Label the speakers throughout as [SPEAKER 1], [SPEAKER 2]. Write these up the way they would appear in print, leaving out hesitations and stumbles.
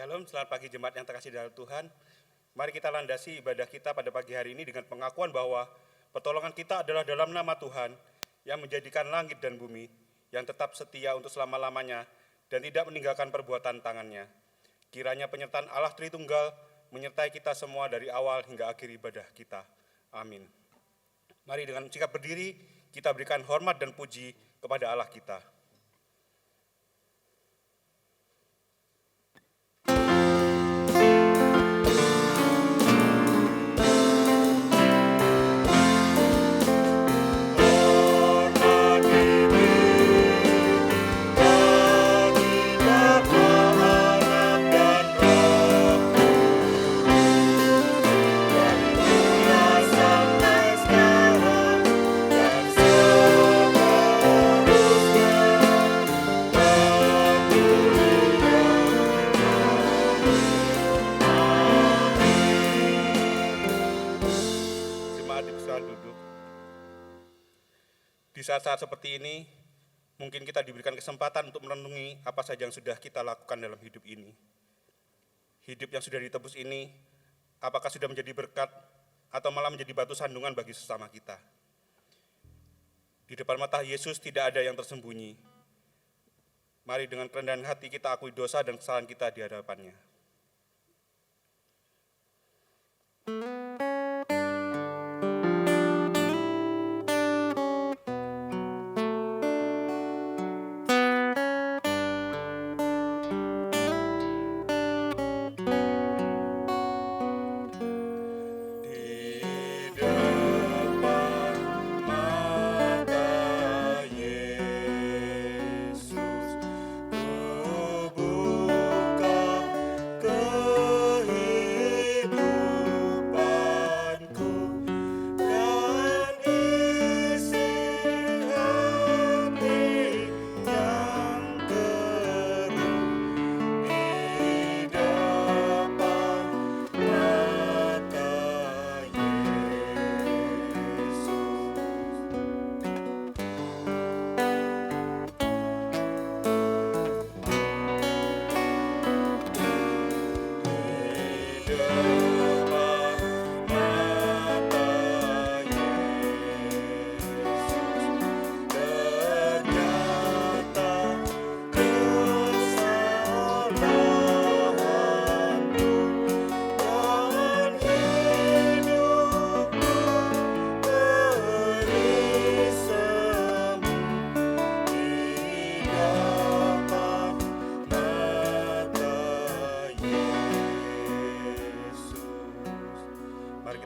[SPEAKER 1] Shalom, selamat pagi jemaat yang terkasih dalam Tuhan. Mari kita landasi ibadah kita pada pagi hari ini dengan pengakuan bahwa pertolongan kita adalah dalam nama Tuhan yang menjadikan langit dan bumi, yang tetap setia untuk selama-lamanya dan tidak meninggalkan perbuatan tangannya. Kiranya penyertaan Allah Tritunggal menyertai kita semua dari awal hingga akhir ibadah kita. Amin. Mari dengan sikap berdiri kita berikan hormat dan puji kepada Allah kita. Di saat-saat seperti ini, mungkin kita diberikan kesempatan untuk merenungi apa saja yang sudah kita lakukan dalam hidup ini. Hidup yang sudah ditebus ini, apakah sudah menjadi berkat atau malah menjadi batu sandungan bagi sesama kita. Di depan mata Yesus tidak ada yang tersembunyi. Mari dengan kerendahan hati kita akui dosa dan kesalahan kita di hadapannya.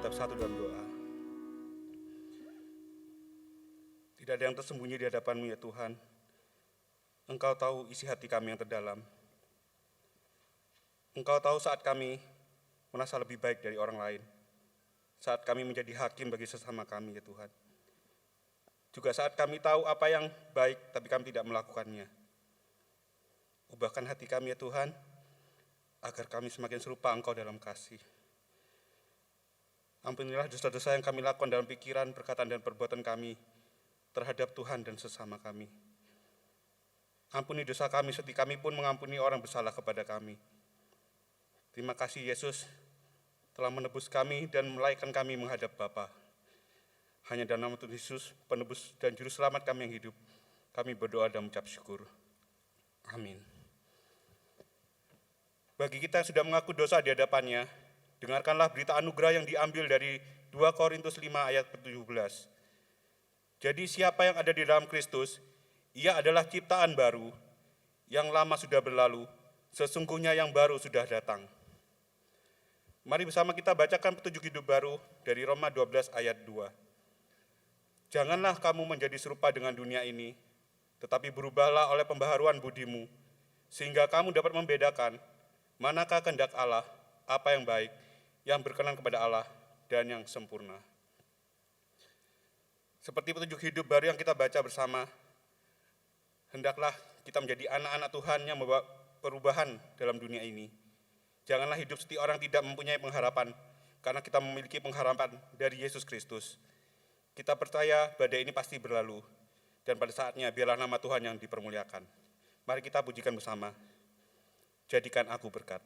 [SPEAKER 1] Bersatu dalam doa. Tidak ada yang tersembunyi di hadapan-Mu ya Tuhan. Engkau tahu isi hati kami yang terdalam. Engkau tahu saat kami merasa lebih baik dari orang lain. Saat kami menjadi hakim bagi sesama kami ya Tuhan. Juga saat kami tahu apa yang baik tapi kami tidak melakukannya. Ubahkan hati kami ya Tuhan, agar kami semakin serupa Engkau dalam kasih. Ampunilah dosa-dosa yang kami lakukan dalam pikiran, perkataan, dan perbuatan kami terhadap Tuhan dan sesama kami. Ampuni dosa kami seperti kami pun mengampuni orang bersalah kepada kami. Terima kasih Yesus telah menebus kami dan melayakkan kami menghadap Bapa. Hanya dalam nama Tuhan Yesus, penebus dan juru selamat kami yang hidup, kami berdoa dan mengucap syukur. Amin. Bagi kita yang sudah mengaku dosa di hadapannya, dengarkanlah berita anugerah yang diambil dari 2 Korintus 5 ayat 17. Jadi siapa yang ada di dalam Kristus, ia adalah ciptaan baru, yang lama sudah berlalu, sesungguhnya yang baru sudah datang. Mari bersama kita bacakan petunjuk hidup baru dari Roma 12 ayat 2. Janganlah kamu menjadi serupa dengan dunia ini, tetapi berubahlah oleh pembaharuan budimu, sehingga kamu dapat membedakan manakah kehendak Allah, apa yang baik, yang berkenan kepada Allah, dan yang sempurna. Seperti petunjuk hidup baru yang kita baca bersama, hendaklah kita menjadi anak-anak Tuhan yang membawa perubahan dalam dunia ini. Janganlah hidup seperti orang tidak mempunyai pengharapan, karena kita memiliki pengharapan dari Yesus Kristus. Kita percaya badai ini pasti berlalu, dan pada saatnya biarlah nama Tuhan yang dipermuliakan. Mari kita pujikan bersama. Jadikan aku berkat.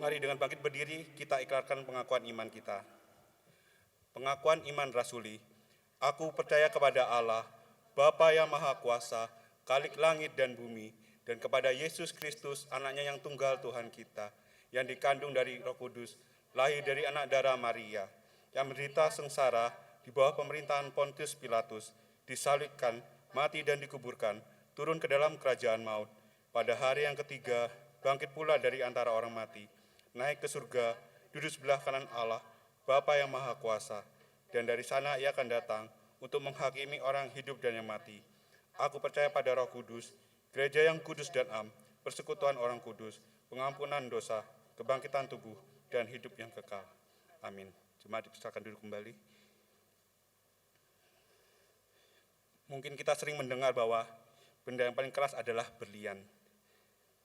[SPEAKER 1] Mari dengan bangkit berdiri kita ikrarkan pengakuan iman kita. Pengakuan iman rasuli. Aku percaya kepada Allah, Bapa yang Maha Kuasa, Khalik langit dan bumi, dan kepada Yesus Kristus, anaknya yang tunggal Tuhan kita, yang dikandung dari Roh Kudus, lahir dari anak darah Maria, yang menderita sengsara di bawah pemerintahan Pontius Pilatus, disalibkan, mati dan dikuburkan, turun ke dalam kerajaan maut. Pada hari yang ketiga, bangkit pula dari antara orang mati, naik ke surga, duduk sebelah kanan Allah, Bapa yang Maha Kuasa, dan dari sana ia akan datang untuk menghakimi orang hidup dan yang mati. Aku percaya pada Roh Kudus, gereja yang kudus dan am, persekutuan orang kudus, pengampunan dosa, kebangkitan tubuh, dan hidup yang kekal. Amin. Jemaat dipersilakan duduk kembali. Mungkin kita sering mendengar bahwa benda yang paling keras adalah berlian.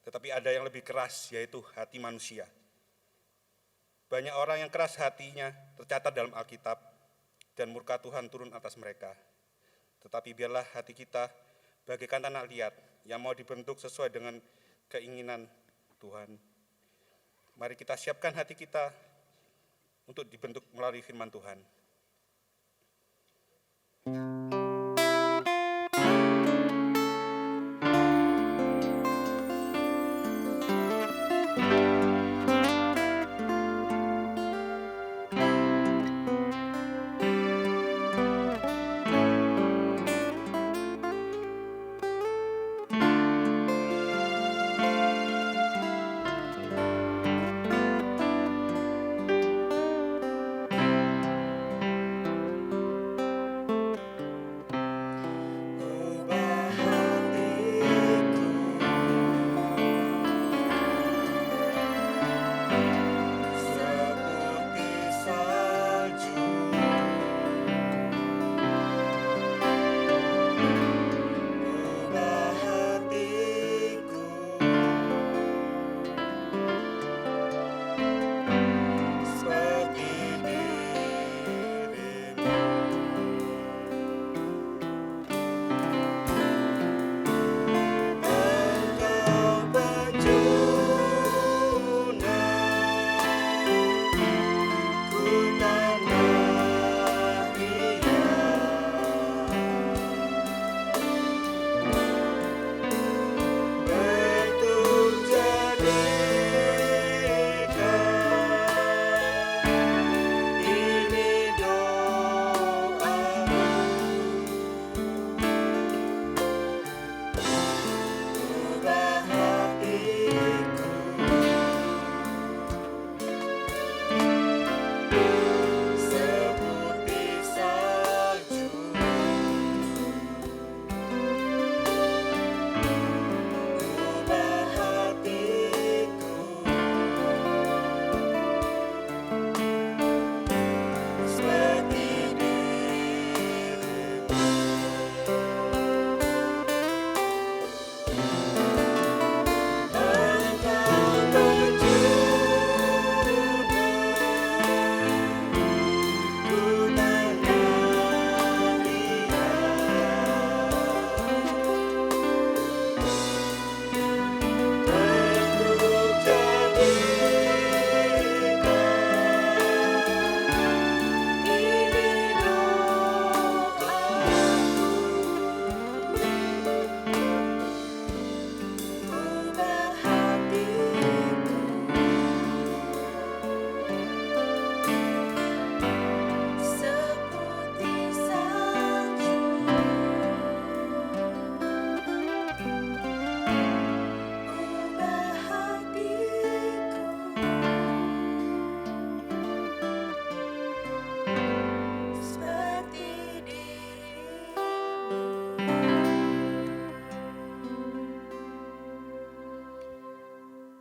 [SPEAKER 1] Tetapi ada yang lebih keras, yaitu hati manusia. Banyak orang yang keras hatinya tercatat dalam Alkitab, dan murka Tuhan turun atas mereka. Tetapi biarlah hati kita bagaikan tanah liat yang mau dibentuk sesuai dengan keinginan Tuhan. Mari kita siapkan hati kita untuk dibentuk melalui firman Tuhan.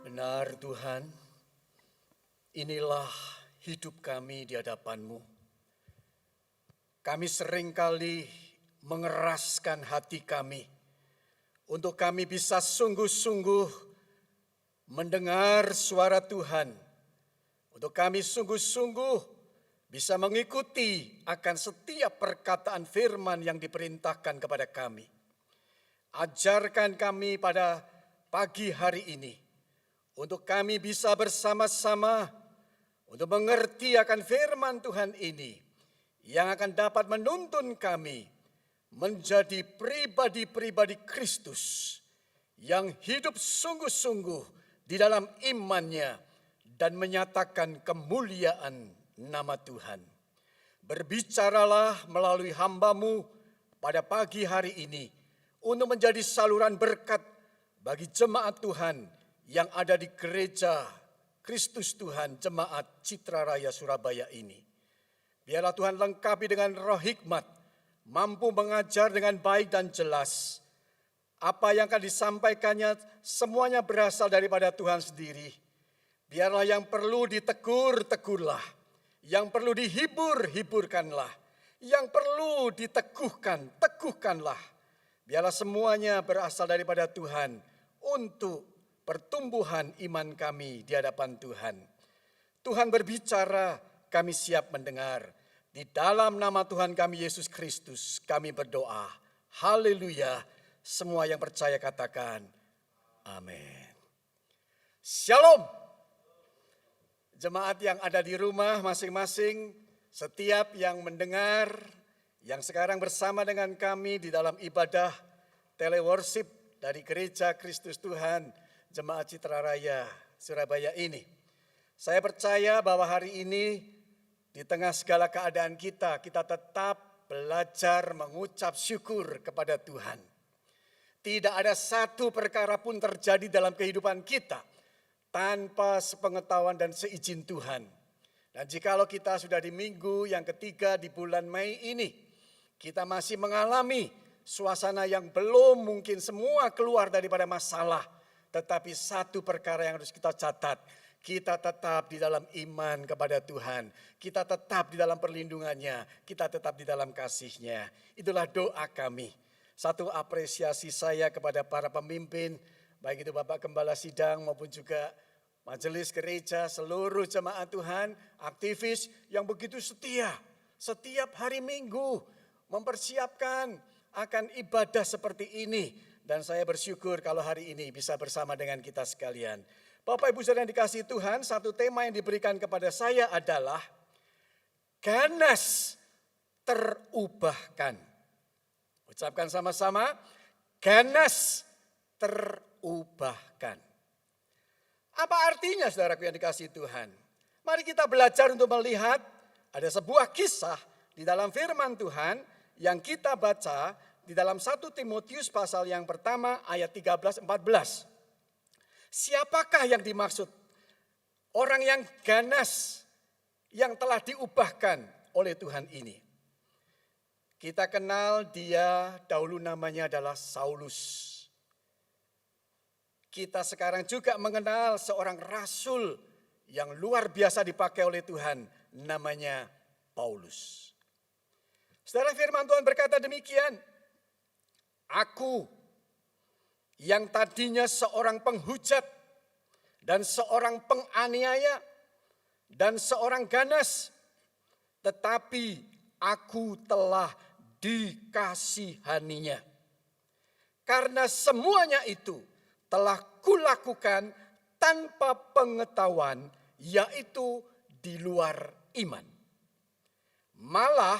[SPEAKER 2] Benar Tuhan, inilah hidup kami di hadapan-Mu. Kami seringkali mengeraskan hati kami untuk kami bisa sungguh-sungguh mendengar suara Tuhan, untuk kami sungguh-sungguh bisa mengikuti akan setiap perkataan firman yang diperintahkan kepada kami. Ajarkan kami pada pagi hari ini untuk kami bisa bersama-sama untuk mengerti akan firman Tuhan ini yang akan dapat menuntun kami menjadi pribadi-pribadi Kristus yang hidup sungguh-sungguh di dalam imannya dan menyatakan kemuliaan nama Tuhan. Berbicaralah melalui hamba-Mu pada pagi hari ini untuk menjadi saluran berkat bagi jemaat Tuhan yang ada di gereja Kristus Tuhan Jemaat Citra Raya Surabaya ini. Biarlah Tuhan lengkapi dengan roh hikmat, mampu mengajar dengan baik dan jelas. Apa yang akan disampaikannya semuanya berasal daripada Tuhan sendiri. Biarlah yang perlu ditegur, tegurlah. Yang perlu dihibur, hiburkanlah. Yang perlu diteguhkan, teguhkanlah. Biarlah semuanya berasal daripada Tuhan untuk pertumbuhan iman kami di hadapan Tuhan. Tuhan berbicara, kami siap mendengar. Di dalam nama Tuhan kami Yesus Kristus kami berdoa. Haleluya. Semua yang percaya katakan amin. Shalom. Jemaat yang ada di rumah masing-masing, setiap yang mendengar, yang sekarang bersama dengan kami di dalam ibadah teleworship dari Gereja Kristus Tuhan Jemaat Citra Raya Surabaya ini. Saya percaya bahwa hari ini di tengah segala keadaan kita tetap belajar mengucap syukur kepada Tuhan. Tidak ada satu perkara pun terjadi dalam kehidupan kita tanpa sepengetahuan dan seizin Tuhan. Dan jikalau kita sudah di minggu yang ketiga di bulan Mei ini, kita masih mengalami suasana yang belum mungkin semua keluar daripada masalah. Tetapi satu perkara yang harus kita catat, kita tetap di dalam iman kepada Tuhan. Kita tetap di dalam perlindungannya, kita tetap di dalam kasih-Nya. Itulah doa kami. Satu apresiasi saya kepada para pemimpin, baik itu Bapak Gembala Sidang maupun juga majelis gereja, seluruh jemaat Tuhan, aktivis yang begitu setia. Setiap hari Minggu mempersiapkan akan ibadah seperti ini. Dan saya bersyukur kalau hari ini bisa bersama dengan kita sekalian. Bapak Ibu Saudara yang dikasihi Tuhan, satu tema yang diberikan kepada saya adalah ganas terubahkan. Ucapkan sama-sama, ganas terubahkan. Apa artinya saudaraku yang dikasihi Tuhan? Mari kita belajar untuk melihat ada sebuah kisah di dalam firman Tuhan yang kita baca di dalam 1 Timotius pasal yang pertama ayat 13-14. Siapakah yang dimaksud? Orang yang ganas, yang telah diubahkan oleh Tuhan ini. Kita kenal dia, dahulu namanya adalah Saulus. Kita sekarang juga mengenal seorang rasul yang luar biasa dipakai oleh Tuhan, namanya Paulus. Saudara, firman Tuhan berkata demikian. Aku yang tadinya seorang penghujat dan seorang penganiaya dan seorang ganas, tetapi aku telah dikasihaninya. Karena semuanya itu telah kulakukan tanpa pengetahuan, yaitu di luar iman. Malah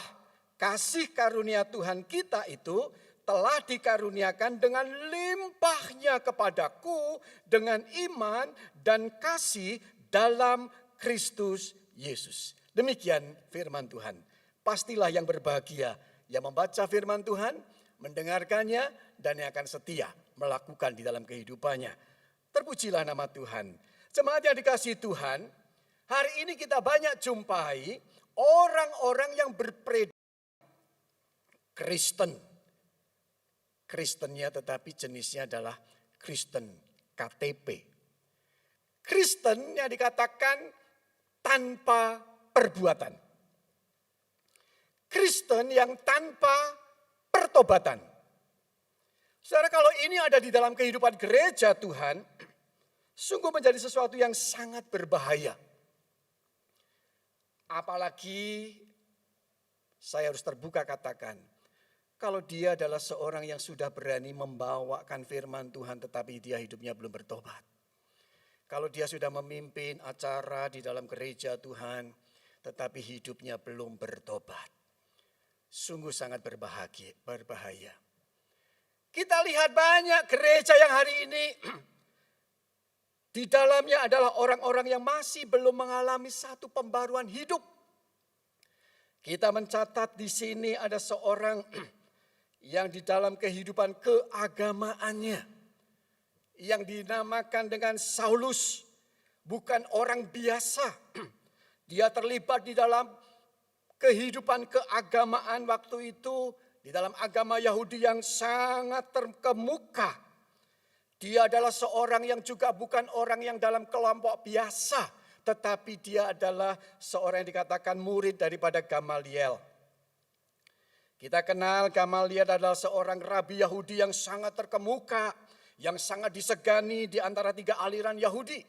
[SPEAKER 2] kasih karunia Tuhan kita itu telah dikaruniakan dengan limpahnya kepadaku dengan iman dan kasih dalam Kristus Yesus. Demikian firman Tuhan. Pastilah yang berbahagia yang membaca firman Tuhan, mendengarkannya, dan yang akan setia melakukan di dalam kehidupannya. Terpujilah nama Tuhan. Jemaat yang dikasihi Tuhan, hari ini kita banyak jumpai orang-orang yang berpredikasi Kristen. Kristennya tetapi jenisnya adalah Kristen KTP. Kristen yang dikatakan tanpa perbuatan. Kristen yang tanpa pertobatan. Saudara, kalau ini ada di dalam kehidupan gereja Tuhan, sungguh menjadi sesuatu yang sangat berbahaya. Apalagi saya harus terbuka katakan, kalau dia adalah seorang yang sudah berani membawakan firman Tuhan tetapi dia hidupnya belum bertobat. Kalau dia sudah memimpin acara di dalam gereja Tuhan, tetapi hidupnya belum bertobat. Sungguh sangat berbahaya. Kita lihat banyak gereja yang hari ini di dalamnya adalah orang-orang yang masih belum mengalami satu pembaruan hidup. Kita mencatat di sini ada seorang yang di dalam kehidupan keagamaannya, yang dinamakan dengan Saulus, bukan orang biasa. Dia terlibat di dalam kehidupan keagamaan waktu itu, di dalam agama Yahudi yang sangat terkemuka. Dia adalah seorang yang juga bukan orang yang dalam kelompok biasa, tetapi dia adalah seorang yang dikatakan murid daripada Gamaliel. Kita kenal Gamaliel adalah seorang rabi Yahudi yang sangat terkemuka, yang sangat disegani di antara tiga aliran Yahudi.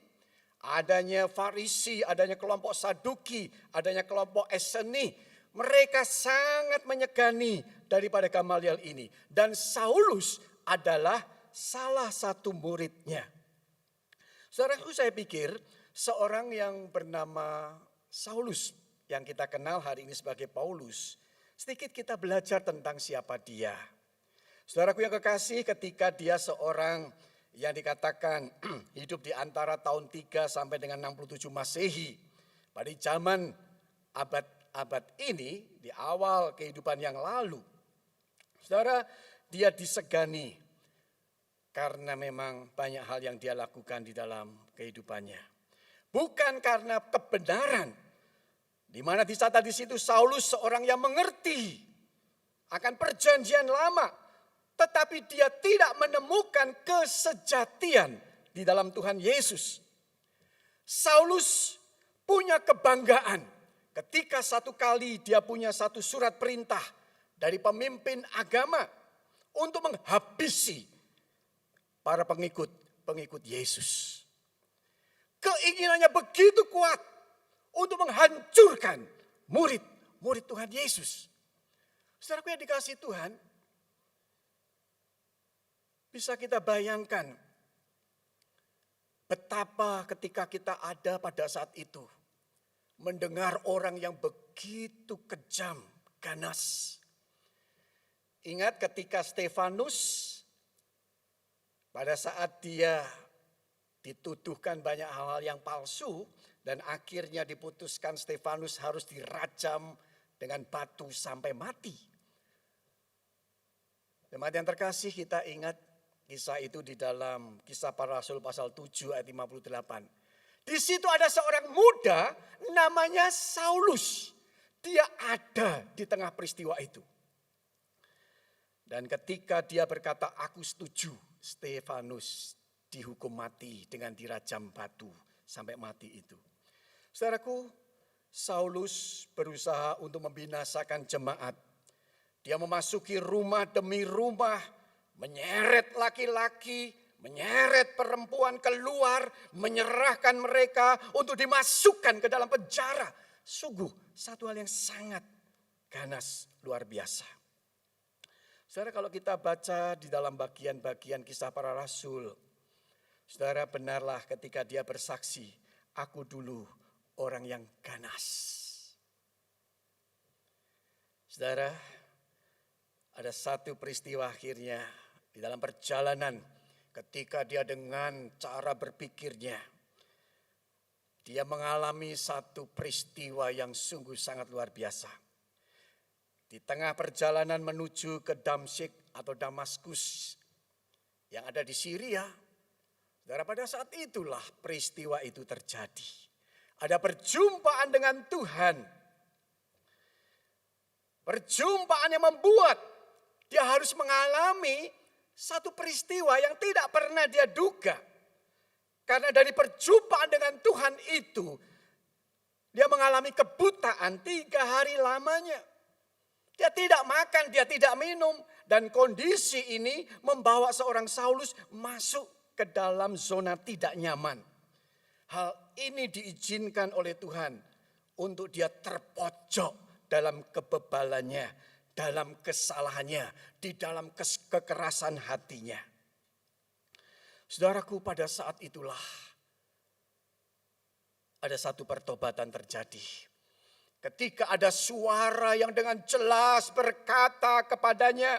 [SPEAKER 2] Adanya Farisi, adanya kelompok Saduki, adanya kelompok Eseni. Mereka sangat menyegani daripada Gamaliel ini. Dan Saulus adalah salah satu muridnya. Saudaraku, saya pikir seorang yang bernama Saulus, yang kita kenal hari ini sebagai Paulus, sedikit kita belajar tentang siapa dia. Saudaraku yang kekasih, ketika dia seorang yang dikatakan hidup di antara tahun 3 sampai dengan 67 Masehi. Pada zaman abad ini, di awal kehidupan yang lalu. Saudara, dia disegani karena memang banyak hal yang dia lakukan di dalam kehidupannya. Bukan karena kebenaran. Di mana dicatat di situ Saulus seorang yang mengerti akan perjanjian lama. Tetapi dia tidak menemukan kesejatian di dalam Tuhan Yesus. Saulus punya kebanggaan ketika satu kali dia punya satu surat perintah dari pemimpin agama untuk menghabisi para pengikut Yesus. Keinginannya begitu kuat untuk menghancurkan murid Tuhan Yesus. Saudaraku yang dikasihi Tuhan, bisa kita bayangkan betapa ketika kita ada pada saat itu, mendengar orang yang begitu kejam, ganas. Ingat ketika Stefanus, pada saat dia dituduhkan banyak hal-hal yang palsu, dan akhirnya diputuskan Stefanus harus dirajam dengan batu sampai mati. Teman-teman yang terkasih, kita ingat kisah itu di dalam Kisah Para Rasul pasal 7 ayat 58. Di situ ada seorang muda namanya Saulus. Dia ada di tengah peristiwa itu. Dan ketika dia berkata, aku setuju, Stefanus dihukum mati dengan dirajam batu sampai mati itu. Saudaraku, Saulus berusaha untuk membinasakan jemaat. Dia memasuki rumah demi rumah, menyeret laki-laki, menyeret perempuan keluar, menyerahkan mereka untuk dimasukkan ke dalam penjara. Sungguh satu hal yang sangat ganas, luar biasa. Saudara, kalau kita baca di dalam bagian-bagian Kisah Para Rasul, saudara, benarlah ketika dia bersaksi, aku dulu orang yang ganas. Saudara, ada satu peristiwa akhirnya di dalam perjalanan ketika dia dengan cara berpikirnya, dia mengalami satu peristiwa yang sungguh sangat luar biasa. Di tengah perjalanan menuju ke Damsyik atau Damaskus yang ada di Syria, saudara, pada saat itulah peristiwa itu terjadi. Ada perjumpaan dengan Tuhan. Perjumpaan yang membuat dia harus mengalami satu peristiwa yang tidak pernah dia duga. Karena dari perjumpaan dengan Tuhan itu, dia mengalami kebutaan 3 hari lamanya. Dia tidak makan, dia tidak minum. Dan kondisi ini membawa seorang Saulus masuk ke dalam zona tidak nyaman. Hal ini diizinkan oleh Tuhan untuk dia terpojok dalam kebebalannya, dalam kesalahannya, di dalam kekerasan hatinya. Saudaraku, pada saat itulah ada satu pertobatan terjadi. Ketika ada suara yang dengan jelas berkata kepadanya,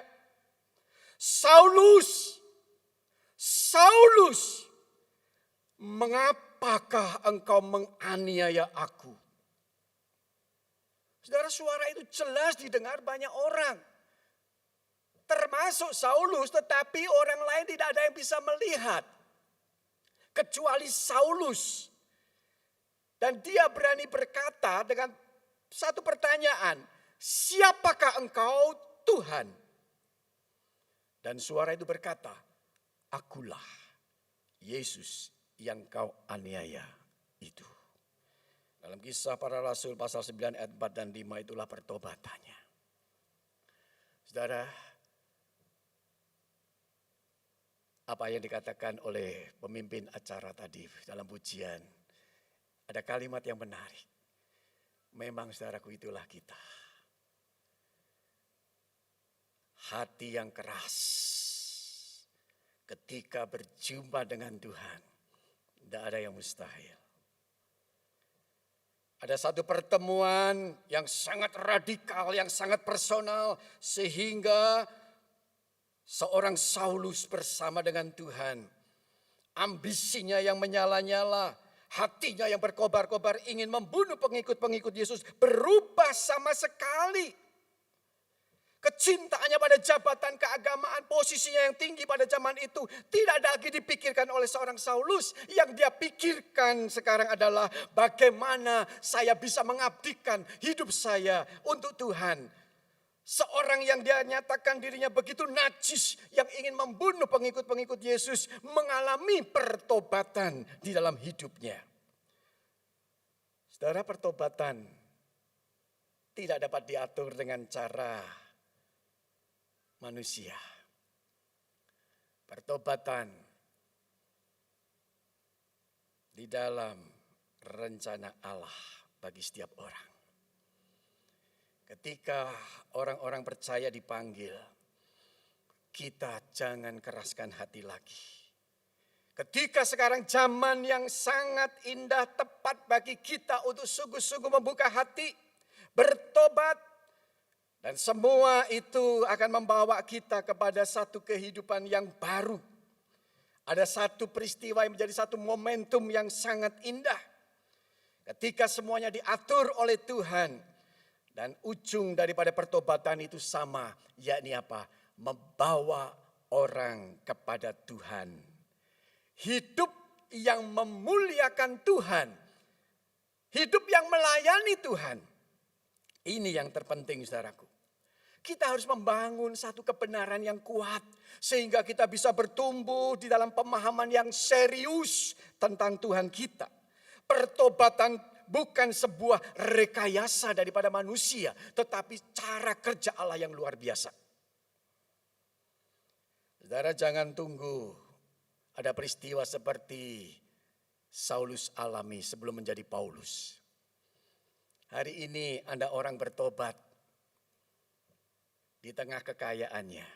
[SPEAKER 2] Saulus, Saulus, mengapakah engkau menganiaya aku? Saudara, suara itu jelas didengar banyak orang. Termasuk Saulus, tetapi orang lain tidak ada yang bisa melihat. Kecuali Saulus. Dan dia berani berkata dengan satu pertanyaan, siapakah engkau Tuhan? Dan suara itu berkata, akulah Yesus yang kau aniaya itu. Dalam Kisah Para Rasul pasal 9 ayat 4 dan 5 itulah pertobatannya. Saudara, apa yang dikatakan oleh pemimpin acara tadi dalam pujian, ada kalimat yang menarik. Memang saudaraku, itulah kita. Hati yang keras ketika berjumpa dengan Tuhan, tidak ada yang mustahil. Ada satu pertemuan yang sangat radikal, yang sangat personal, sehingga seorang Saulus bersama dengan Tuhan, ambisinya yang menyala-nyala, hatinya yang berkobar-kobar ingin membunuh pengikut-pengikut Yesus berubah sama sekali. Kecintaannya pada jabatan keagamaan, posisinya yang tinggi pada zaman itu tidak lagi dipikirkan oleh seorang Saulus. Yang dia pikirkan sekarang adalah bagaimana saya bisa mengabdikan hidup saya untuk Tuhan. Seorang yang dia nyatakan dirinya begitu najis, yang ingin membunuh pengikut-pengikut Yesus, mengalami pertobatan di dalam hidupnya. Saudara, pertobatan tidak dapat diatur dengan cara manusia. Pertobatan di dalam rencana Allah bagi setiap orang. Ketika orang-orang percaya dipanggil, kita jangan keraskan hati lagi. Ketika sekarang zaman yang sangat indah, tepat bagi kita untuk sungguh-sungguh membuka hati, bertobat, dan semua itu akan membawa kita kepada satu kehidupan yang baru. Ada satu peristiwa yang menjadi satu momentum yang sangat indah. Ketika semuanya diatur oleh Tuhan. Dan ujung daripada pertobatan itu sama, yakni apa? Membawa orang kepada Tuhan. Hidup yang memuliakan Tuhan. Hidup yang melayani Tuhan. Ini yang terpenting, saudaraku. Kita harus membangun satu kebenaran yang kuat. Sehingga kita bisa bertumbuh di dalam pemahaman yang serius tentang Tuhan kita. Pertobatan bukan sebuah rekayasa daripada manusia, tetapi cara kerja Allah yang luar biasa. Saudara, jangan tunggu ada peristiwa seperti Saulus alami sebelum menjadi Paulus. Hari ini Anda orang bertobat di tengah kekayaannya.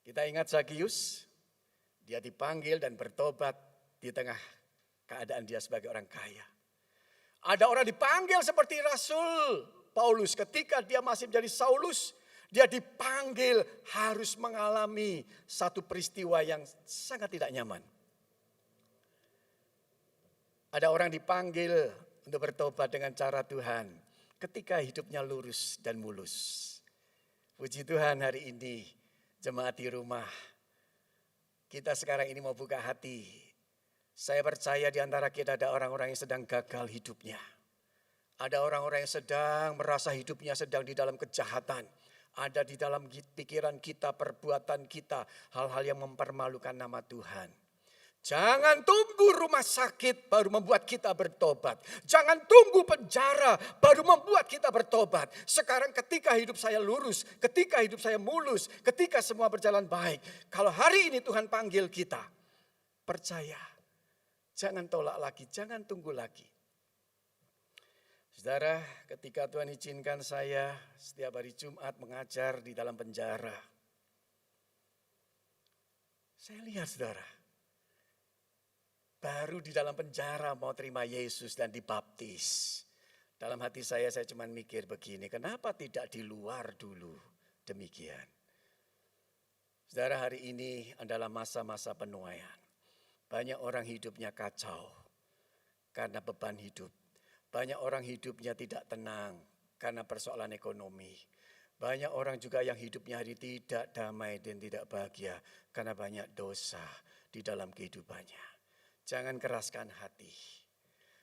[SPEAKER 2] Kita ingat Zakius, dia dipanggil dan bertobat di tengah keadaan dia sebagai orang kaya. Ada orang dipanggil seperti Rasul Paulus ketika dia masih menjadi Saulus. Dia dipanggil harus mengalami satu peristiwa yang sangat tidak nyaman. Ada orang dipanggil untuk bertobat dengan cara Tuhan ketika hidupnya lurus dan mulus. Puji Tuhan, hari ini jemaat di rumah, kita sekarang ini mau buka hati. Saya percaya di antara kita ada orang-orang yang sedang gagal hidupnya. Ada orang-orang yang sedang merasa hidupnya sedang di dalam kejahatan. Ada di dalam pikiran kita, perbuatan kita, hal-hal yang mempermalukan nama Tuhan. Jangan tunggu rumah sakit baru membuat kita bertobat. Jangan tunggu penjara baru membuat kita bertobat. Sekarang ketika hidup saya lurus, ketika hidup saya mulus, ketika semua berjalan baik. Kalau hari ini Tuhan panggil kita, percaya. Jangan tolak lagi, jangan tunggu lagi. Saudara, ketika Tuhan izinkan saya setiap hari Jumat mengajar di dalam penjara. Saya lihat saudara, baru di dalam penjara mau terima Yesus dan dibaptis. Dalam hati saya cuma mikir begini, kenapa tidak di luar dulu demikian. Saudara, hari ini adalah masa-masa penuaian. Banyak orang hidupnya kacau karena beban hidup. Banyak orang hidupnya tidak tenang karena persoalan ekonomi. Banyak orang juga yang hidupnya hari tidak damai dan tidak bahagia karena banyak dosa di dalam kehidupannya. Jangan keraskan hati.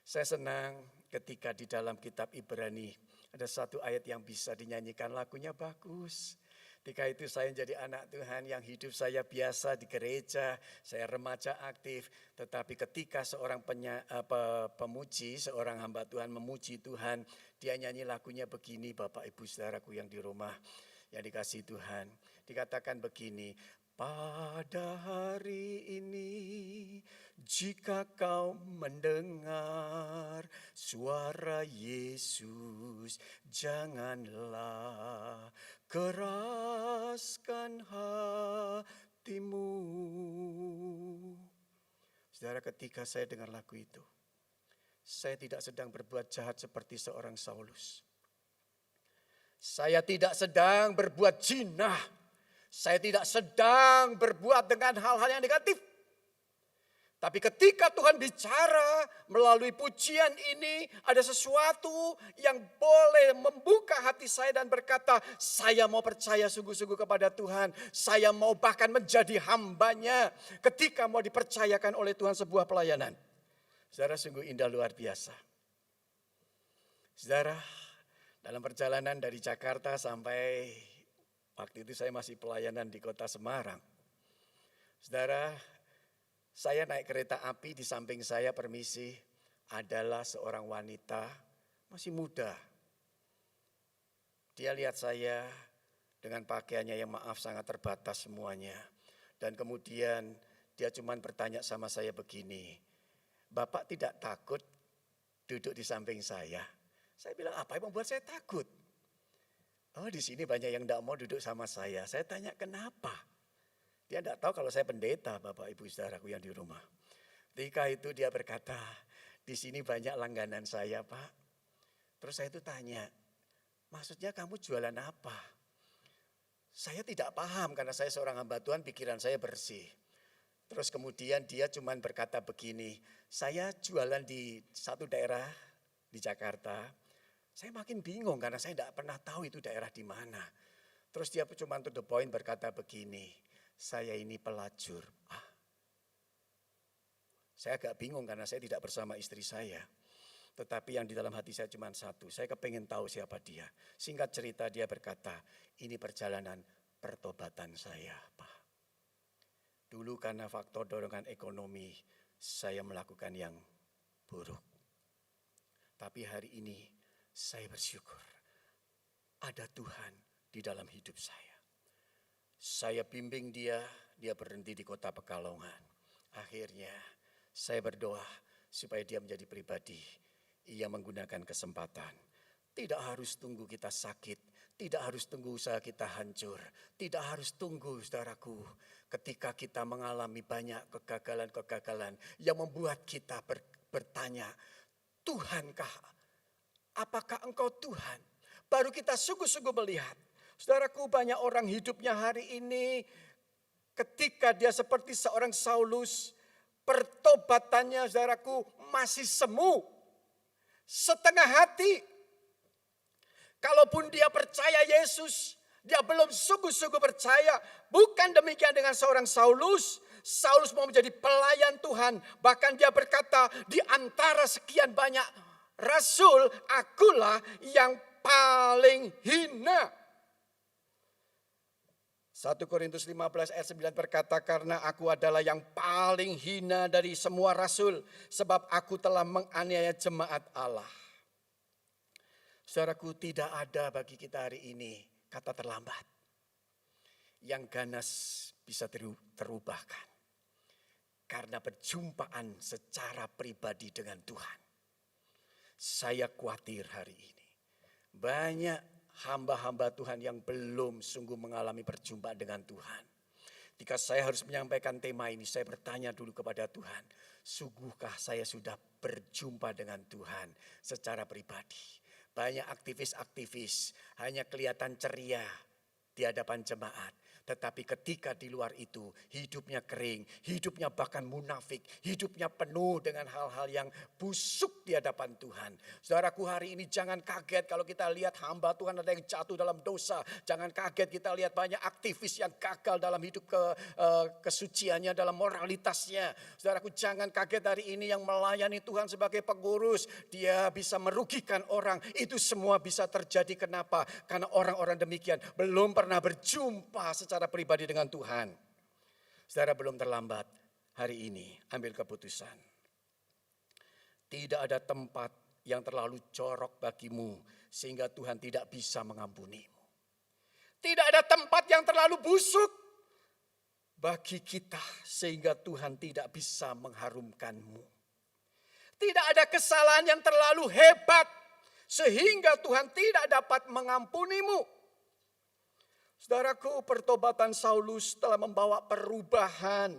[SPEAKER 2] Saya senang ketika di dalam kitab Ibrani ada satu ayat yang bisa dinyanyikan, lagunya bagus. Ketika itu saya jadi anak Tuhan yang hidup saya biasa di gereja, saya remaja aktif. Tetapi ketika seorang pemuji, seorang hamba Tuhan memuji Tuhan, dia nyanyi lagunya begini, Bapak Ibu Saudaraku yang di rumah, yang dikasihi Tuhan. Dikatakan begini, pada hari ini jika kau mendengar suara Yesus, janganlah keraskan hatimu. Saudara, ketika saya dengar lagu itu, saya tidak sedang berbuat jahat seperti seorang Saulus. Saya tidak sedang berbuat zina. Saya tidak sedang berbuat dengan hal-hal yang negatif. Tapi ketika Tuhan bicara melalui pujian ini, ada sesuatu yang boleh membuka hati saya dan berkata, saya mau percaya sungguh-sungguh kepada Tuhan. Saya mau bahkan menjadi hambanya ketika mau dipercayakan oleh Tuhan sebuah pelayanan. Saudara, sungguh indah luar biasa. Saudara, dalam perjalanan dari Jakarta sampai waktu itu saya masih pelayanan di kota Semarang. Saudara, saya naik kereta api, di samping saya permisi adalah seorang wanita masih muda. Dia lihat saya dengan pakaiannya yang maaf sangat terbatas semuanya. Dan kemudian dia cuma bertanya sama saya begini, Bapak tidak takut duduk di samping saya? Saya bilang, apa yang membuat saya takut? Oh, di sini banyak yang tidak mau duduk sama saya. Saya tanya kenapa? Dia tidak tahu kalau saya pendeta, Bapak Ibu Saudaraku yang di rumah. Ketika itu dia berkata, di sini banyak langganan saya, Pak. Terus saya itu tanya, maksudnya kamu jualan apa? Saya tidak paham karena saya seorang hamba Tuhan, pikiran saya bersih. Terus kemudian dia cuma berkata begini, saya jualan di satu daerah di Jakarta. Saya makin bingung karena saya tidak pernah tahu itu daerah di mana. Terus dia cuma to the point berkata begini, saya ini pelacur. Saya agak bingung karena saya tidak bersama istri saya. Tetapi yang di dalam hati saya cuma satu, saya kepengen tahu siapa dia. Singkat cerita dia berkata, ini perjalanan pertobatan saya, Pak. Dulu karena faktor dorongan ekonomi, saya melakukan yang buruk. Tapi hari ini, saya bersyukur ada Tuhan di dalam hidup saya. Saya bimbing dia berhenti di kota Pekalongan. Akhirnya saya berdoa supaya dia menjadi pribadi yang menggunakan kesempatan. Tidak harus tunggu kita sakit, tidak harus tunggu usaha kita hancur, tidak harus tunggu saudaraku ketika kita mengalami banyak kegagalan-kegagalan yang membuat kita bertanya, Tuhankah? Apakah engkau Tuhan? Baru kita sungguh-sungguh melihat. Saudaraku, banyak orang hidupnya hari ini ketika dia seperti seorang Saulus, pertobatannya saudaraku masih semu, setengah hati. Kalaupun dia percaya Yesus, dia belum sungguh-sungguh percaya. Bukan demikian dengan seorang Saulus. Saulus mau menjadi pelayan Tuhan. Bahkan dia berkata, di antara sekian banyak rasul, akulah yang paling hina. 1 Korintus 15 ayat 9 berkata, karena aku adalah yang paling hina dari semua rasul, sebab aku telah menganiaya jemaat Allah. Saudaraku, tidak ada bagi kita hari ini kata terlambat. Yang ganas bisa terubahkan. Karena perjumpaan secara pribadi dengan Tuhan. Saya khawatir hari ini. Banyak hamba-hamba Tuhan yang belum sungguh mengalami perjumpaan dengan Tuhan. Ketika saya harus menyampaikan tema ini, saya bertanya dulu kepada Tuhan, sungguhkah saya sudah berjumpa dengan Tuhan secara pribadi? Banyak aktivis-aktivis hanya kelihatan ceria di hadapan jemaat. Tetapi ketika di luar itu hidupnya kering, hidupnya bahkan munafik, hidupnya penuh dengan hal-hal yang busuk di hadapan Tuhan. Saudaraku, hari ini jangan kaget kalau kita lihat hamba Tuhan ada yang jatuh dalam dosa. Jangan kaget kita lihat banyak aktivis yang gagal dalam hidup kesuciannya, dalam moralitasnya. Saudaraku, jangan kaget hari ini yang melayani Tuhan sebagai pengurus, dia bisa merugikan orang. Itu semua bisa terjadi. Kenapa? Karena orang-orang demikian belum pernah berjumpa secara pribadi dengan Tuhan. Saudara, belum terlambat hari ini ambil keputusan. Tidak ada tempat yang terlalu jorok bagimu sehingga Tuhan tidak bisa mengampunimu. Tidak ada tempat yang terlalu busuk bagi kita sehingga Tuhan tidak bisa mengharumkanmu. Tidak ada kesalahan yang terlalu hebat sehingga Tuhan tidak dapat mengampunimu. Saudaraku, pertobatan Saulus telah membawa perubahan.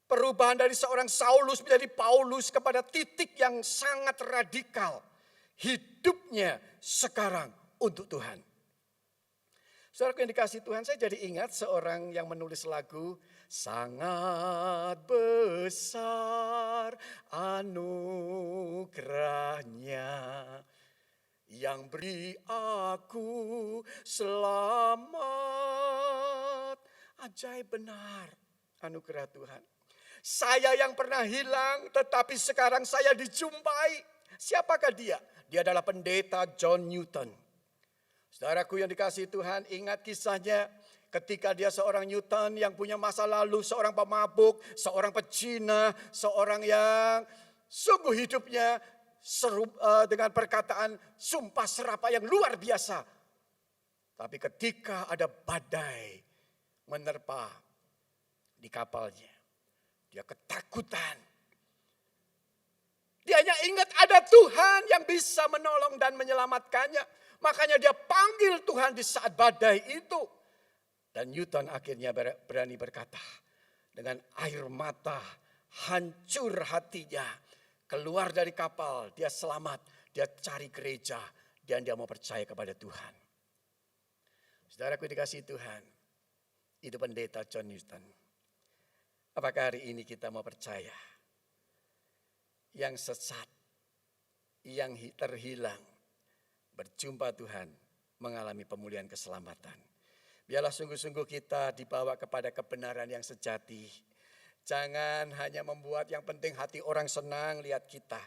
[SPEAKER 2] Perubahan dari seorang Saulus menjadi Paulus kepada titik yang sangat radikal. Hidupnya sekarang untuk Tuhan. Saudaraku yang dikasihi Tuhan, saya jadi ingat seorang yang menulis lagu. Sangat besar anugerahnya yang beri aku selamat. Ajaib benar anugerah Tuhan. Saya yang pernah hilang tetapi sekarang saya dijumpai. Siapakah dia? Dia adalah pendeta John Newton. Saudaraku yang dikasihi Tuhan, ingat kisahnya ketika dia seorang Newton yang punya masa lalu, seorang pemabuk, seorang pezina, seorang yang sungguh hidupnya dengan perkataan sumpah serapah yang luar biasa. Tapi ketika ada badai menerpa di kapalnya, dia ketakutan. Dia hanya ingat ada Tuhan yang bisa menolong dan menyelamatkannya. Makanya dia panggil Tuhan di saat badai itu. Dan Newton akhirnya berani berkata, dengan air mata hancur hatinya, keluar dari kapal, dia selamat, dia cari gereja, dan dia mau percaya kepada Tuhan. Saudaraku dikasihi Tuhan, itu pendeta John Newton. Apakah hari ini kita mau percaya? Yang sesat, yang terhilang, berjumpa Tuhan, mengalami pemulihan keselamatan. Biarlah sungguh-sungguh kita dibawa kepada kebenaran yang sejati. Jangan hanya membuat yang penting hati orang senang lihat kita.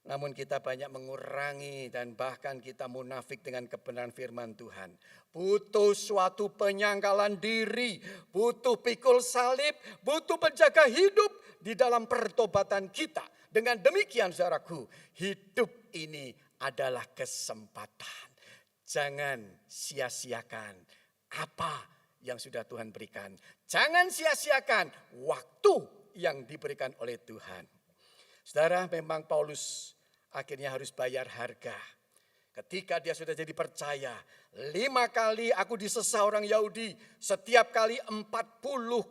[SPEAKER 2] Namun kita banyak mengurangi dan bahkan kita munafik dengan kebenaran firman Tuhan. Butuh suatu penyangkalan diri, butuh pikul salib, butuh penjaga hidup di dalam pertobatan kita. Dengan demikian saudaraku, hidup ini adalah kesempatan. Jangan sia-siakan apa yang sudah Tuhan berikan. Jangan sia-siakan waktu yang diberikan oleh Tuhan. Saudara, memang Paulus akhirnya harus bayar harga. Ketika dia sudah jadi percaya, 5 kali aku disesah orang Yahudi, setiap kali 40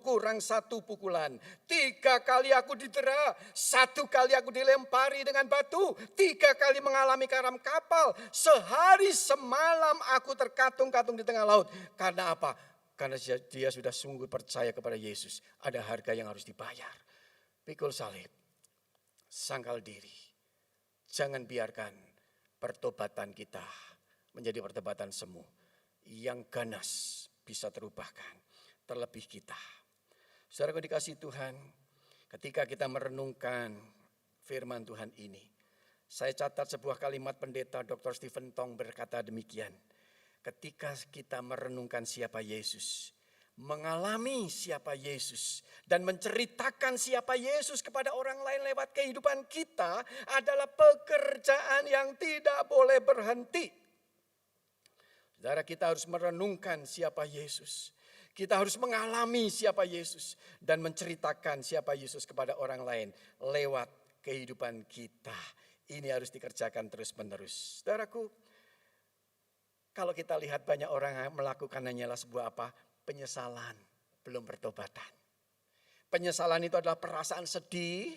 [SPEAKER 2] kurang 1 pukulan. 3 kali aku didera, 1 kali aku dilempari dengan batu, 3 kali mengalami karam kapal. Sehari semalam aku terkatung-katung di tengah laut. Karena apa? Karena dia sudah sungguh percaya kepada Yesus. Ada harga yang harus dibayar. Pikul salib, sangkal diri. Jangan biarkan pertobatan kita menjadi pertobatan semu yang ganas bisa terubahkan. Terlebih kita. Saudara dikasihi Tuhan, ketika kita merenungkan firman Tuhan ini, saya catat sebuah kalimat pendeta Dr. Stephen Tong berkata demikian. Ketika kita merenungkan siapa Yesus, mengalami siapa Yesus, dan menceritakan siapa Yesus kepada orang lain lewat kehidupan kita adalah pekerjaan yang tidak boleh berhenti. Saudara, kita harus merenungkan siapa Yesus. Kita harus mengalami siapa Yesus dan menceritakan siapa Yesus kepada orang lain lewat kehidupan kita. Ini harus dikerjakan terus-menerus. Saudaraku, kalau kita lihat banyak orang melakukan hanyalah sebuah apa? Penyesalan. belum bertobatan. Penyesalan itu adalah perasaan sedih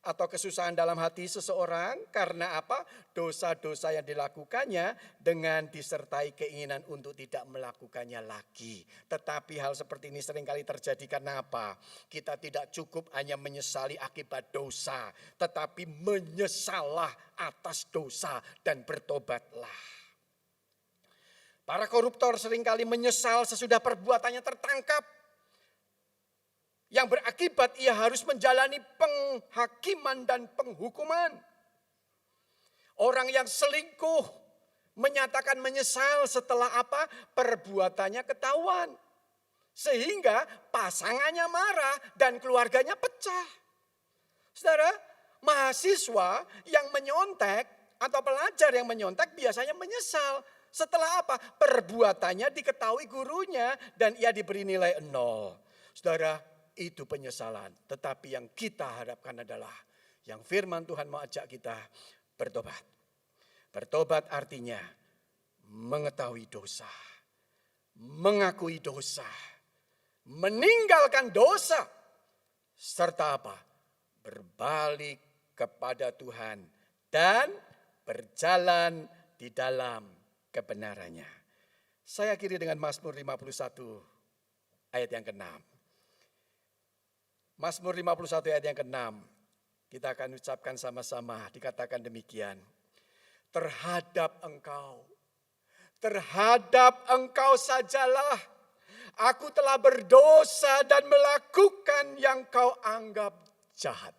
[SPEAKER 2] atau kesusahan dalam hati seseorang karena apa? Dosa-dosa yang dilakukannya dengan disertai keinginan untuk tidak melakukannya lagi. Tetapi hal seperti ini seringkali terjadi karena apa? Kita tidak cukup hanya menyesali akibat dosa, tetapi menyesallah atas dosa dan bertobatlah. Para koruptor seringkali menyesal sesudah perbuatannya tertangkap, yang berakibat ia harus menjalani penghakiman dan penghukuman. Orang yang selingkuh menyatakan menyesal setelah apa? Perbuatannya ketahuan. Sehingga pasangannya marah dan keluarganya pecah. Saudara, mahasiswa yang menyontek atau pelajar yang menyontek biasanya menyesal. Setelah apa? Perbuatannya diketahui gurunya dan ia diberi nilai 0. Saudara, itu penyesalan. Tetapi yang kita harapkan adalah yang firman Tuhan mau ajak kita bertobat. Bertobat artinya mengetahui dosa, mengakui dosa, meninggalkan dosa, serta apa? Berbalik kepada Tuhan dan berjalan di dalam kebenarannya. Saya akhiri dengan Mazmur 51 ayat yang ke-6. Mazmur 51 ayat yang ke-6. Kita akan ucapkan sama-sama, dikatakan demikian. Terhadap engkau sajalah aku telah berdosa dan melakukan yang kau anggap jahat.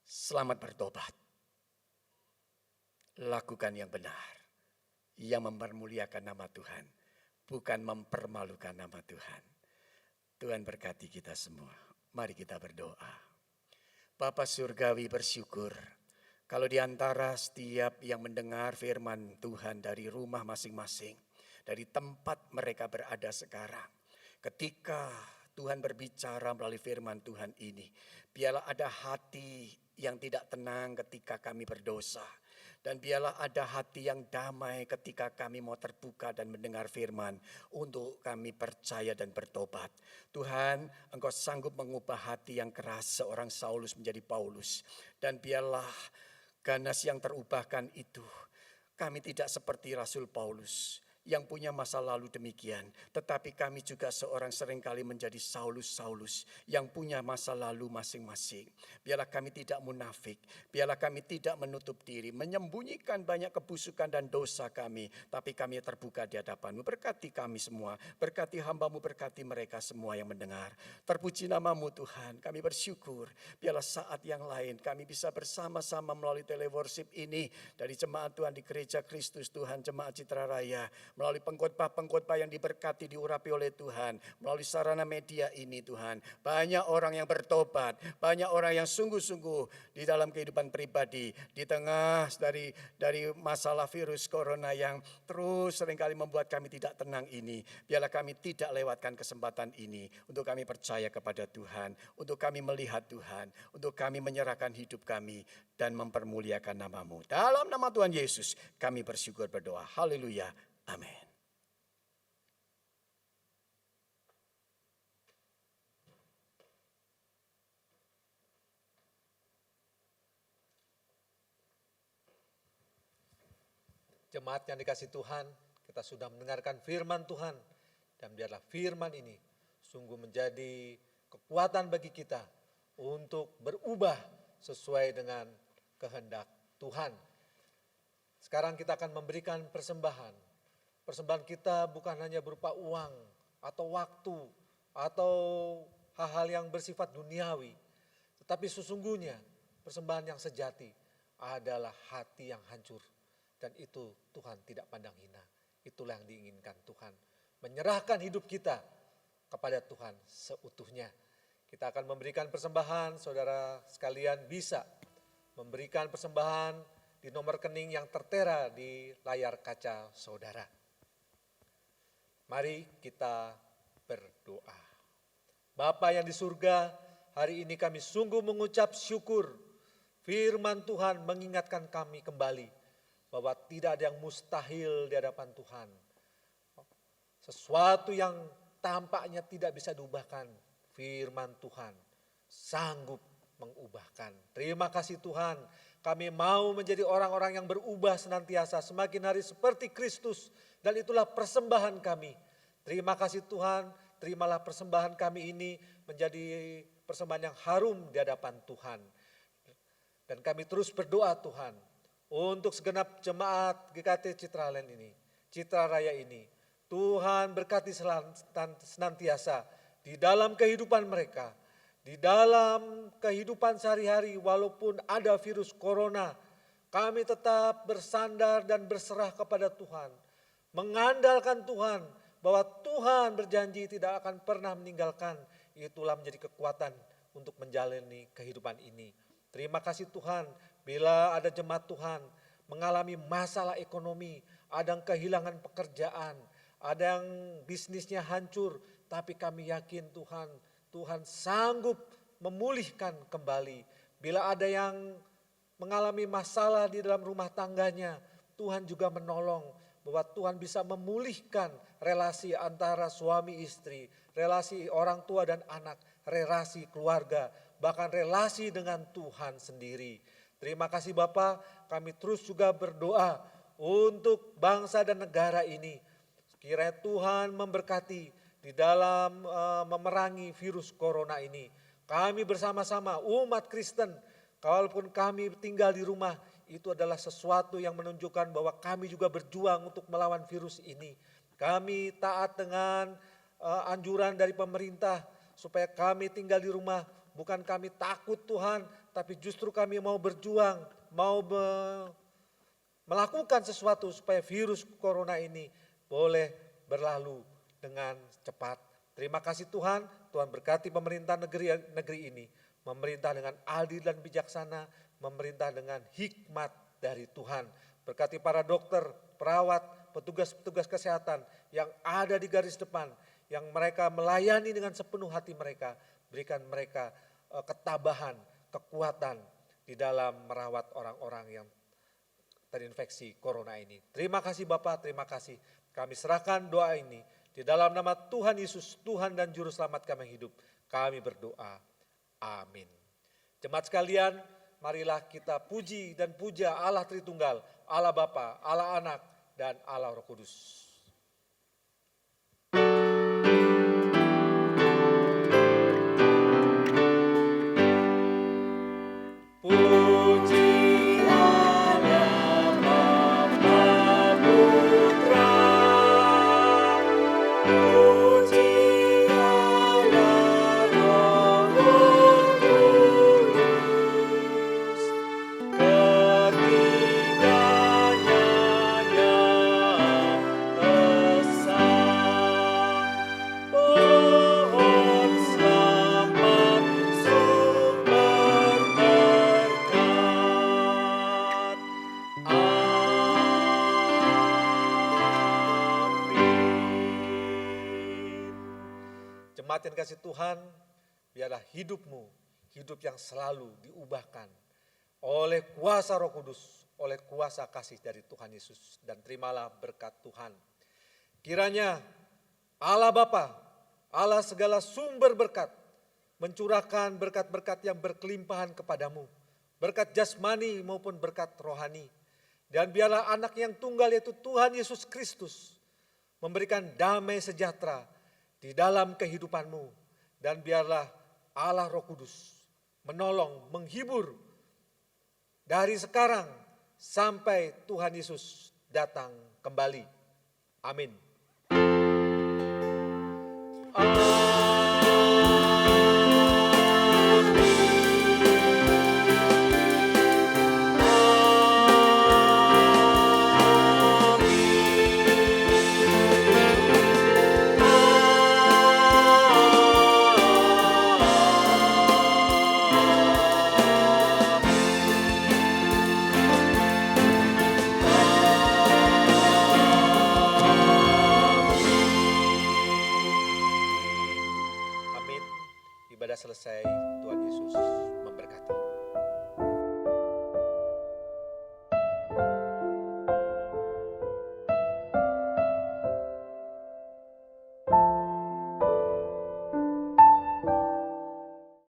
[SPEAKER 2] Selamat bertobat. Lakukan yang benar, yang mempermuliakan nama Tuhan, bukan mempermalukan nama Tuhan. Tuhan berkati kita semua. Mari kita berdoa. Bapa Surgawi, bersyukur kalau di antara setiap yang mendengar firman Tuhan dari rumah masing-masing, dari tempat mereka berada sekarang, ketika Tuhan berbicara melalui firman Tuhan ini, biarlah ada hati yang tidak tenang ketika kami berdosa. Dan biarlah ada hati yang damai ketika kami mau terbuka dan mendengar firman untuk kami percaya dan bertobat. Tuhan, Engkau sanggup mengubah hati yang keras seorang Saulus menjadi Paulus. Dan biarlah ganas yang terubahkan itu, kami tidak seperti Rasul Paulus yang punya masa lalu demikian. Tetapi kami juga seorang seringkali menjadi Saulus-Saulus yang punya masa lalu masing-masing. Biarlah kami tidak munafik, biarlah kami tidak menutup diri, menyembunyikan banyak kebusukan dan dosa kami. Tapi kami terbuka di hadapan-Mu. Berkati kami semua, berkati hamba-Mu, berkati mereka semua yang mendengar. Terpuji nama-Mu Tuhan, kami bersyukur. Biarlah saat yang lain kami bisa bersama-sama melalui teleworship ini. Dari jemaat Tuhan di Gereja Kristus Tuhan, Jemaat Citra Raya. Melalui pengkhotbah-pengkhotbah yang diberkati, diurapi oleh Tuhan. Melalui sarana media ini Tuhan. Banyak orang yang bertobat. Banyak orang yang sungguh-sungguh di dalam kehidupan pribadi. Di tengah dari masalah virus corona yang terus seringkali membuat kami tidak tenang ini. Biarlah kami tidak lewatkan kesempatan ini. Untuk kami percaya kepada Tuhan. Untuk kami melihat Tuhan. Untuk kami menyerahkan hidup kami. Dan mempermuliakan nama-Mu. Dalam nama Tuhan Yesus kami bersyukur berdoa. Haleluya. Amin.
[SPEAKER 3] Jemaat yang dikasih Tuhan, kita sudah mendengarkan firman Tuhan. Dan biarlah firman ini sungguh menjadi kekuatan bagi kita untuk berubah sesuai dengan kehendak Tuhan. Sekarang kita akan memberikan persembahan. Persembahan kita bukan hanya berupa uang atau waktu atau hal-hal yang bersifat duniawi. Tetapi sesungguhnya persembahan yang sejati adalah hati yang hancur. Dan itu Tuhan tidak pandang hina. Itulah yang diinginkan Tuhan. Menyerahkan hidup kita kepada Tuhan seutuhnya. Kita akan memberikan persembahan, saudara sekalian bisa memberikan persembahan di nomor rekening yang tertera di layar kaca saudara. Mari kita berdoa. Bapa yang di surga, hari ini kami sungguh mengucap syukur. Firman Tuhan mengingatkan kami kembali bahwa tidak ada yang mustahil di hadapan Tuhan. sesuatu yang tampaknya tidak bisa diubahkan, firman Tuhan sanggup mengubahkan. Terima kasih Tuhan, kami mau menjadi orang-orang yang berubah senantiasa semakin hari seperti Kristus, dan itulah persembahan kami. Terima kasih Tuhan, terimalah persembahan kami ini menjadi persembahan yang harum di hadapan Tuhan. Dan kami terus berdoa Tuhan untuk segenap jemaat GKT Citraland ini, Citra Raya ini. Tuhan berkati senantiasa di dalam kehidupan mereka, di dalam kehidupan sehari-hari walaupun ada virus corona. Kami tetap bersandar dan berserah kepada Tuhan, mengandalkan Tuhan bahwa Tuhan berjanji tidak akan pernah meninggalkan. Itulah menjadi kekuatan untuk menjalani kehidupan ini. Terima kasih Tuhan, bila ada jemaat Tuhan mengalami masalah ekonomi, ada yang kehilangan pekerjaan, ada yang bisnisnya hancur, tapi kami yakin Tuhan sanggup memulihkan kembali. Bila ada yang mengalami masalah di dalam rumah tangganya, Tuhan juga menolong, bahwa Tuhan bisa memulihkan relasi antara suami istri, relasi orang tua dan anak, relasi keluarga, bahkan relasi dengan Tuhan sendiri. Terima kasih Bapak, kami terus juga berdoa untuk bangsa dan negara ini. Kiranya Tuhan memberkati di dalam memerangi virus corona ini. Kami bersama-sama umat Kristen, kalaupun kami tinggal di rumah, itu adalah sesuatu yang menunjukkan bahwa kami juga berjuang untuk melawan virus ini. Kami taat dengan anjuran dari pemerintah supaya kami tinggal di rumah. Bukan kami takut Tuhan, tapi justru kami mau berjuang, mau melakukan sesuatu supaya virus corona ini boleh berlalu dengan cepat. Terima kasih Tuhan, Tuhan berkati pemerintah negeri ini, memerintah dengan adil dan bijaksana, memerintah dengan hikmat dari Tuhan. Berkati para dokter, perawat, petugas-petugas kesehatan yang ada di garis depan, yang mereka melayani dengan sepenuh hati mereka. Berikan mereka ketabahan, kekuatan di dalam merawat orang-orang yang terinfeksi corona ini. Terima kasih Bapak, terima kasih. Kami serahkan doa ini di dalam nama Tuhan Yesus, Tuhan dan Juru Selamat kami hidup. Kami berdoa. Amin. Jemaat sekalian, marilah kita puji dan puja Allah Tritunggal, Allah Bapa, Allah Anak, dan Allah Roh Kudus. Jemaat yang kasih Tuhan, biarlah hidupmu, hidup yang selalu diubahkan oleh kuasa Roh Kudus, oleh kuasa kasih dari Tuhan Yesus. Dan terimalah berkat Tuhan. Kiranya Allah Bapa, Allah segala sumber berkat, mencurahkan berkat-berkat yang berkelimpahan kepadamu. Berkat jasmani maupun berkat rohani. Dan biarlah anak yang tunggal yaitu Tuhan Yesus Kristus memberikan damai sejahtera di dalam kehidupanmu, dan biarlah Allah Roh Kudus menolong, menghibur dari sekarang sampai Tuhan Yesus datang kembali. Amin. Ibadah selesai, Tuhan Yesus